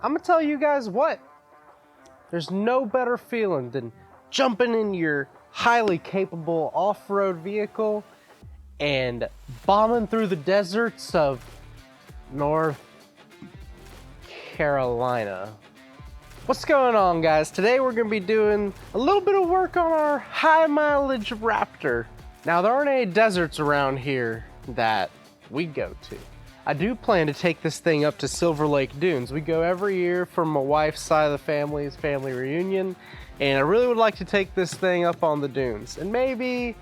I'm gonna tell you guys what, there's no better feeling than jumping in your highly capable off-road vehicle and bombing through the deserts of North Carolina. What's going on, guys? Today we're gonna be doing a little bit of work on our high mileage Raptor. Now, there aren't any deserts around here that we go to. I do plan to take this thing up to Silver Lake Dunes. We go every year for my wife's side of the family's family reunion, and I really would like to take this thing up on the dunes. And maybe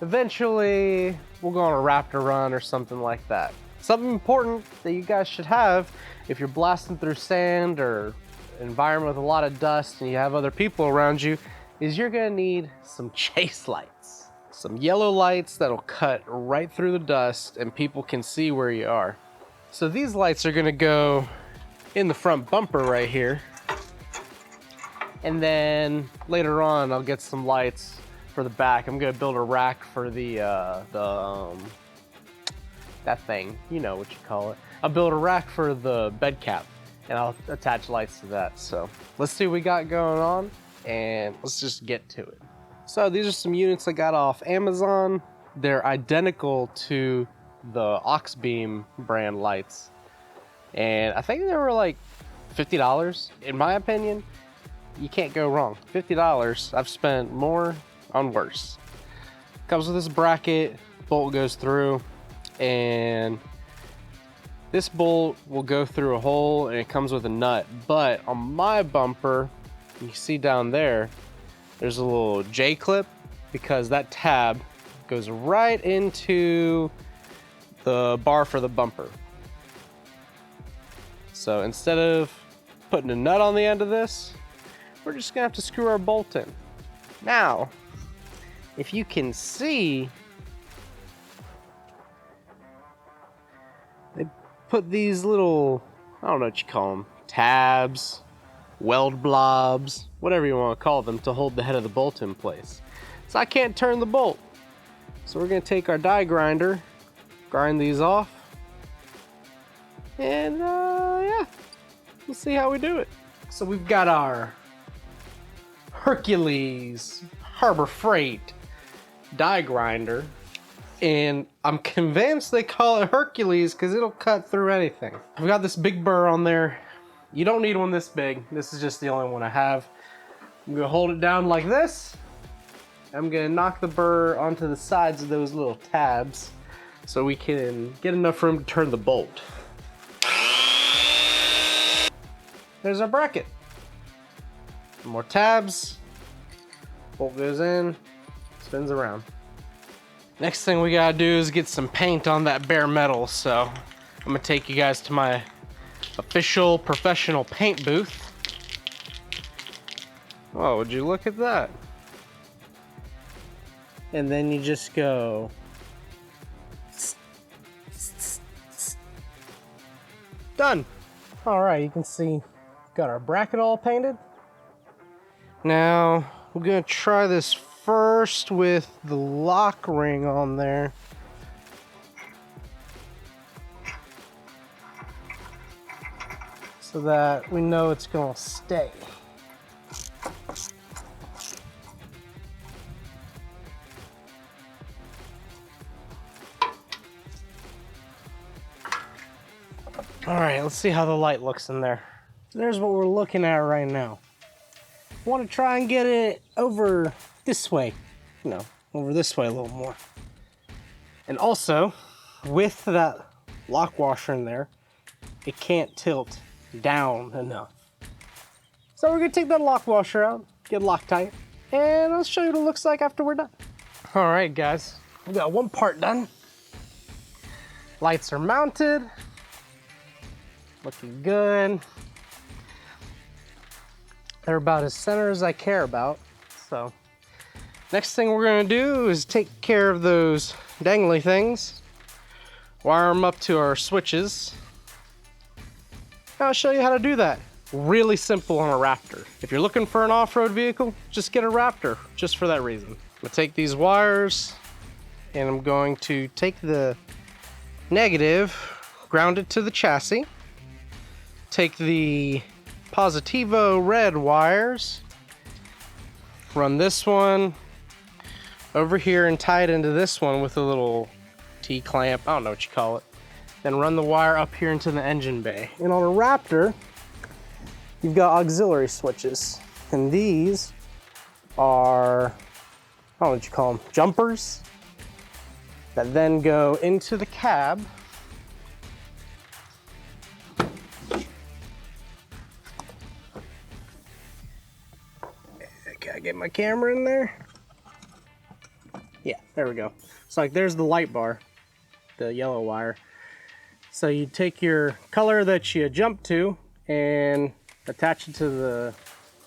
eventually we'll go on a Raptor run or something like that. Something important that you guys should have if you're blasting through sand or an environment with a lot of dust and you have other people around you, is you're gonna need some chase lights. Some yellow lights that'll cut right through the dust and people can see where you are. So these lights are gonna go in the front bumper right here. And then later on, I'll get some lights for the back. I'm gonna build a rack for that thing, you know what you call it. I'll build a rack for the bed cap and I'll attach lights to that. So let's see what we got going on and let's just get to it. So these are some units I got off Amazon. They're identical to the auxbeam brand lights. And I think they were like $50. In my opinion, you can't go wrong. $50, I've spent more on worse. Comes with this bracket, bolt goes through, and this bolt will go through a hole and it comes with a nut. But on my bumper, you see down there, there's a little J-clip because that tab goes right into the bar for the bumper. So instead of putting a nut on the end of this, we're just gonna have to screw our bolt in. Now, if you can see, they put these little, I don't know what you call them, tabs, weld blobs, whatever you want to call them, to hold the head of the bolt in place. So I can't turn the bolt. So we're going to take our die grinder, grind these off, and yeah, we'll see how we do it. So we've got our Hercules Harbor Freight die grinder, and I'm convinced they call it Hercules because it'll cut through anything. I've got this big burr on there. You don't need one this big. This is just the only one I have. I'm gonna hold it down like this. I'm gonna knock the burr onto the sides of those little tabs so we can get enough room to turn the bolt. There's our bracket. Some more tabs. Bolt goes in, spins around. Next thing we gotta do is get some paint on that bare metal. So I'm gonna take you guys to my official professional paint booth. Oh, would you look at that? And then you just go done. All right, you can see got our bracket all painted. Now we're gonna try this first with the lock ring on there. So that we know it's gonna stay. All right, let's see how the light looks in there. So there's what we're looking at right now. I want to try and get it over this way. No, over this way a little more. And also, with that lock washer in there, it can't tilt down enough. So we're gonna take that lock washer out, get Loctite, and I'll show you what it looks like after we're done. All right, guys, we got one part done. Lights are mounted, looking good. They're about as center as I care about. So next thing we're gonna do is take care of those dangly things, wire them up to our switches. I'll show you how to do that. Really simple on a Raptor. If you're looking for an off-road vehicle, just get a Raptor, just for that reason. I'm gonna take these wires and I'm going to take the negative, ground it to the chassis, take the Positivo red wires. Run this one over here and tie it into this one with a little T-clamp. I don't know what you call it. Then run the wire up here into the engine bay. And on a Raptor, you've got auxiliary switches. And these are, I don't know what you call them, jumpers that then go into the cab. Gotta get my camera in there. Yeah, there we go. So like there's the light bar, the yellow wire. So you take your color that you jump to and attach it to the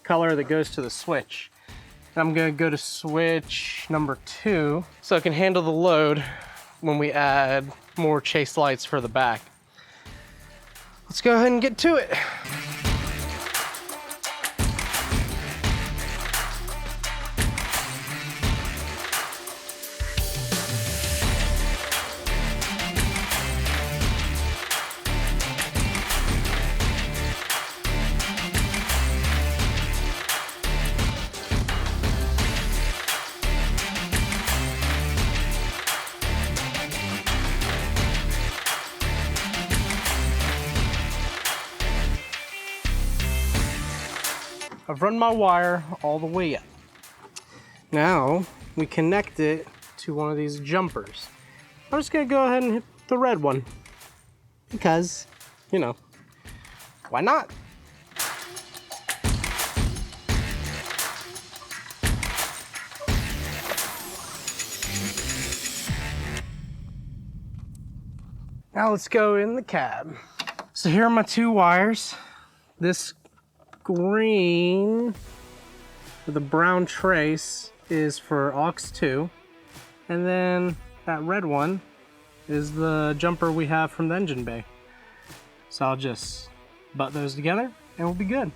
color that goes to the switch. And I'm gonna go to switch number 2 so it can handle the load when we add more chase lights for the back. Let's go ahead and get to it. I've run my wire all the way up. Now we connect it to one of these jumpers. I'm just gonna go ahead and hit the red one because, you know, why not? Now let's go in the cab. So here are my 2 wires. This green with a brown trace is for aux 2, and then that red one is the jumper we have from the engine bay. So I'll just butt those together and we'll be good.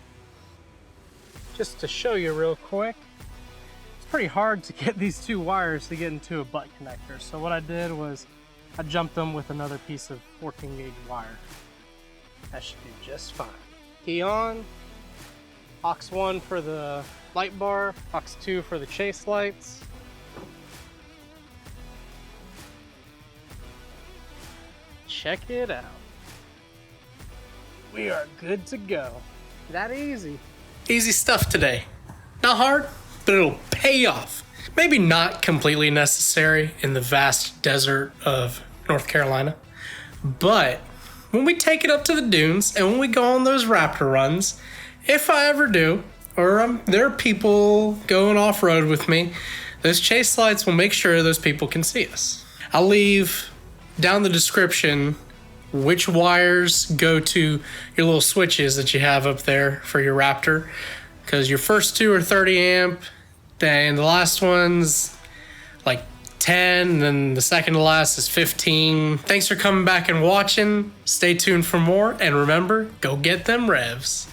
Just to show you real quick, it's pretty hard to get these 2 wires to get into a butt connector. So what I did was I jumped them with another piece of 14 gauge wire. That should do just fine. Key on. Aux 1 for the light bar, aux 2 for the chase lights. Check it out. We are good to go. That easy. Easy stuff today. Not hard, but it'll pay off. Maybe not completely necessary in the vast desert of North Carolina, but when we take it up to the dunes and when we go on those Raptor runs, if I ever do, or there are people going off-road with me, those chase lights will make sure those people can see us. I'll leave down the description which wires go to your little switches that you have up there for your Raptor, because your first 2 are 30 amp, then the last one's like 10, and then the second to last is 15. Thanks for coming back and watching. Stay tuned for more, and remember, go get them revs.